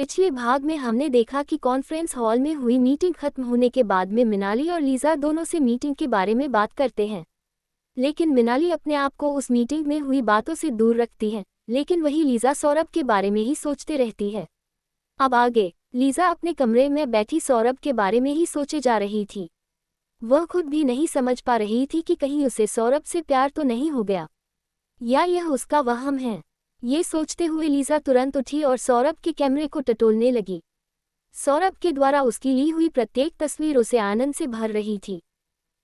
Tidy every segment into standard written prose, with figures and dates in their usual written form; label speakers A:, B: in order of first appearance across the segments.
A: पिछले भाग में हमने देखा कि कॉन्फ्रेंस हॉल में हुई मीटिंग खत्म होने के बाद में मिनाली और लीजा दोनों से मीटिंग के बारे में बात करते हैं। लेकिन मिनाली अपने आप को उस मीटिंग में हुई बातों से दूर रखती है, लेकिन वही लीजा सौरभ के बारे में ही सोचते रहती है। अब आगे लीजा अपने कमरे में बैठी सौरभ के बारे में ही सोचे जा रही थी। वह खुद भी नहीं समझ पा रही थी कि कहीं उसे सौरभ से प्यार तो नहीं हो गया, या यह उसका वहम है। ये सोचते हुए लीजा तुरंत उठी और सौरभ के कैमरे को टटोलने लगी। सौरभ के द्वारा उसकी ली हुई प्रत्येक तस्वीर उसे आनंद से भर रही थी।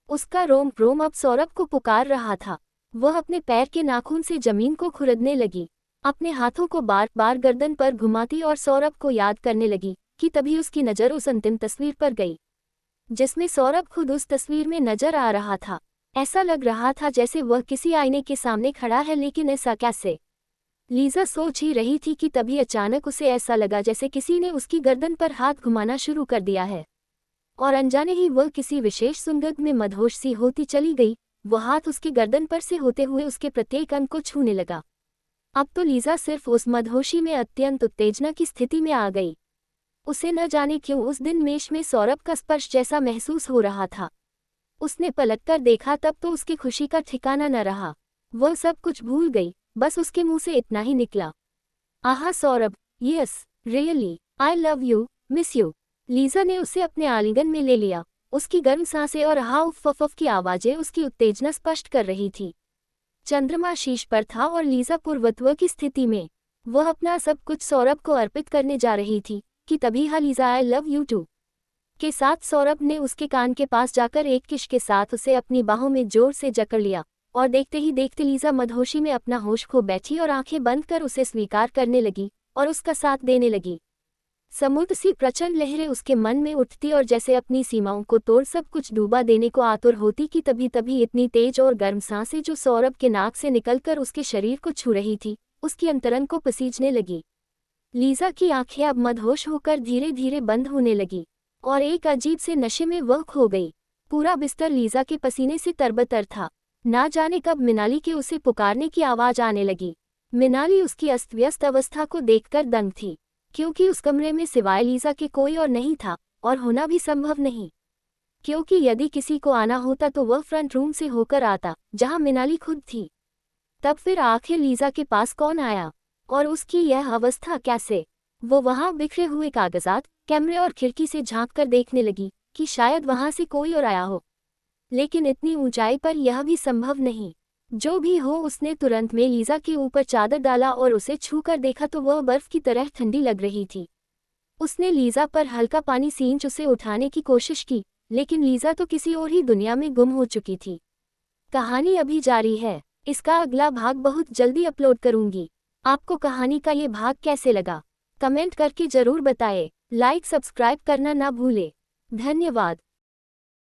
A: उसका रोम रोम अब सौरभ को पुकार रहा था। वह अपने पैर के नाखून से जमीन को खुरदने लगी, अपने हाथों को बार बार गर्दन पर घुमाती और सौरभ को याद करने लगी कि तभी उसकी नज़र उस अंतिम तस्वीर पर गई, जिसमें सौरभ खुद उस तस्वीर में नजर आ रहा था। ऐसा लग रहा था जैसे वह किसी आईने के सामने खड़ा है, लेकिन ऐसा कैसे? लीजा सोच ही रही थी कि तभी अचानक उसे ऐसा लगा जैसे किसी ने उसकी गर्दन पर हाथ घुमाना शुरू कर दिया है, और अनजाने ही वह किसी विशेष सुगंध में मदहोश सी होती चली गई। वह हाथ उसके गर्दन पर से होते हुए उसके प्रत्येक अंग को छूने लगा। अब तो लीजा सिर्फ उस मदहोशी में अत्यंत उत्तेजना की स्थिति में आ गई। उसे न जाने क्यों उस दिन मेष में सौरभ का स्पर्श जैसा महसूस हो रहा था। उसने पलटकर देखा तब तो उसकी खुशी का ठिकाना न रहा। वह सब कुछ भूल गई, बस उसके मुंह से इतना ही निकला, आहा Saurabh, yes really I love you, miss you. Lisa ने उसे अपने आलिंगन में ले लिया। उसकी गर्म सांसें और हा उफ उफ की आवाजें उसकी उत्तेजना स्पष्ट कर रही थी। चंद्रमा शीश पर था और लीजा पूर्वत्व की स्थिति में। वह अपना सब कुछ सौरभ को अर्पित करने जा रही थी कि तभी हा Lisa I love you too के साथ सौरभ ने उसके कान के पास जाकर एक किश के साथ उसे अपनी बाहों में जोर से जकड़ लिया, और देखते ही देखते लीजा मदहोशी में अपना होश खो बैठी और आंखें बंद कर उसे स्वीकार करने लगी और उसका साथ देने लगी। समुद्र सी प्रचंड लहरें उसके मन में उठती और जैसे अपनी सीमाओं को तोड़ सब कुछ डूबा देने को आतुर होती कि तभी तभी इतनी तेज और गर्म सांसें जो सौरभ के नाक से निकलकर उसके शरीर को छू रही थी, उसकी अंतरंग को पसीजने लगी। लीजा की आंखें अब मदहोश होकर धीरे धीरे बंद होने लगी और एक अजीब से नशे में वह खो गई। पूरा बिस्तर लीजा के पसीने से तरबतर था। ना जाने कब मिनाली के उसे पुकारने की आवाज आने लगी। मिनाली उसकी अस्त व्यस्त अवस्था को देखकर दंग थी, क्योंकि उस कमरे में सिवाय लीजा के कोई और नहीं था, और होना भी संभव नहीं, क्योंकि यदि किसी को आना होता तो वह फ्रंट रूम से होकर आता जहां मिनाली खुद थी। तब फिर आखिर लीजा के पास कौन आया, और उसकी यह अवस्था कैसे? वो वहां बिखरे हुए कागजात, कैमरे और खिड़की से झांक कर देखने लगी कि शायद वहां से कोई और आया हो, लेकिन इतनी ऊंचाई पर यह भी संभव नहीं। जो भी हो, उसने तुरंत में लीजा के ऊपर चादर डाला और उसे छूकर देखा तो वह बर्फ की तरह ठंडी लग रही थी। उसने लीजा पर हल्का पानी सींच उसे उठाने की कोशिश की, लेकिन लीजा तो किसी और ही दुनिया में गुम हो चुकी थी। कहानी अभी जारी है। इसका अगला भाग बहुत जल्दी अपलोड करूंगी। आपको कहानी का ये भाग कैसे लगा, कमेंट करके जरूर बताएं। लाइक सब्सक्राइब करना ना भूले। धन्यवाद।